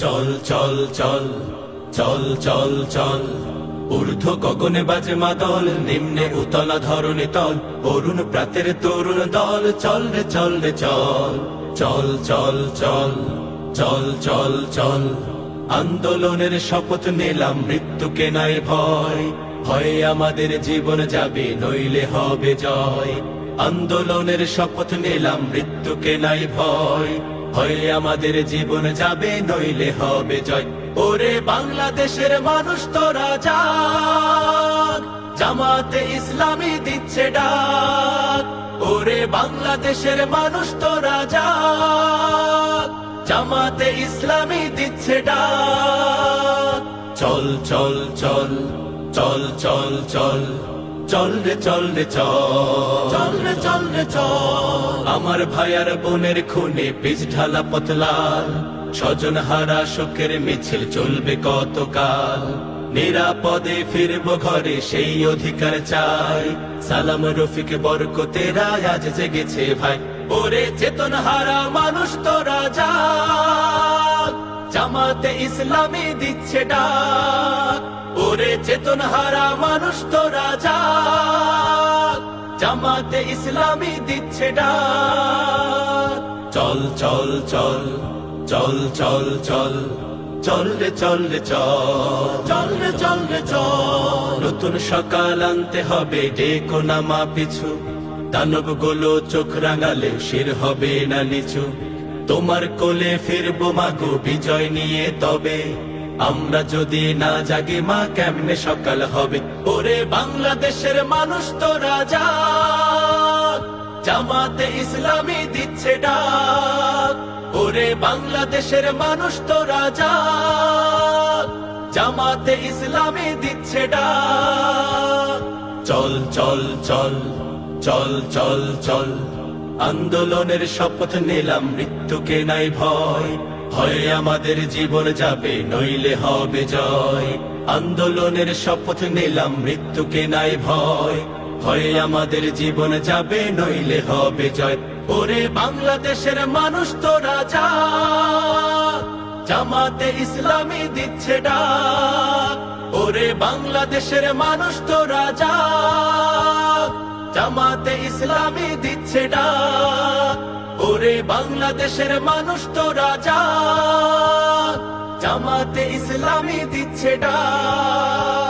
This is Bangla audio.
চল চল চল চল চল চল ঊর্ধ্ব গগনে বাজে মাদল, নিম্নে উতলা ধরণী তল, অরুণ প্রাতের তরুণ দল। চল রে চল রে চল চল চল চল চল চল চল আন্দোলনের শপথ নিলাম, মৃত্যুকে নাই ভয়। হয় আমাদের জীবন যাবে, নইলে হবে জয়। আন্দোলনের শপথ নিলাম, মৃত্যুকে নাই ভয়। হয় আমাদের জীবন যাবে, নইলে হবে জয়। ওরে বাংলাদেশের মানুষ তোরা জাগ, জামাতে ইসলামী দিচ্ছে ডাক। ওরে বাংলাদেশের মানুষ তোরা জাগ, জামাতে ইসলামী দিচ্ছে ডাক। চল চল চল চল চল চল চল রে চল রে চল রে চল রে চল। আমার ভাইয়ার বোনের খুনে পিছ ঢালা পথলাল, স্বজন হারা শোকের মিছিল চলবে কতকাল। নিরাপদে ফিরবো ঘরে, সেই অধিকার চাই। সালাম রফিক বরকতেরা আজ জেগেছে ভাই। ওরে চেতন হারা মানুষ তোরা জাগ, জামাতে ইসলামী দিচ্ছে ডাক। ওরে চেতন হারা মানুষ তোরা জাগ, জামাতে ইসলামী দিচ্ছে ডাক। চল চল চল চল চল চল চল রে চল রে চল রে চল রে চল। নতুন সকাল আনতে হবে, ডেকো নামা পিছু। দানব গুলো চোখ রাঙালে শির হবে না নিচু। তোমার কোলে ফিরবো মাগো বিজয় নিয়ে, তবে আমরা যদি না জাগি মা কেমনে সকাল হবে। ওরে বাংলাদেশের মানুষ তোরা জাগ, জামাতে ইসলামী দিচ্ছে ডাক। ওরে বাংলাদেশের মানুষ তোরা জাগ, জামাতে ইসলামী দিচ্ছে ডাক। চল চল চল চল চল চল আন্দোলনের শপথ নিলাম, মৃত্যুকে নাই ভয়। হয় আমাদের জীবন যাবে, নইলে হবে জয়। আন্দোলনের শপথ নিলাম, মৃত্যুকে নাই ভয়। হয় আমাদের জীবন যাবে, নইলে হবে জয়। ওরে বাংলাদেশের মানুষ তোরা জাগ, জামাতে ইসলামী দিচ্ছে ডাক। ওরে বাংলাদেশের মানুষ তোরা জাগ, জামাতে ইসলামী দিচ্ছে ডাক। ওরে বাংলাদেশের মানুষ তোরা জাগ, জামাতে ইসলামী দিচ্ছে ডাক।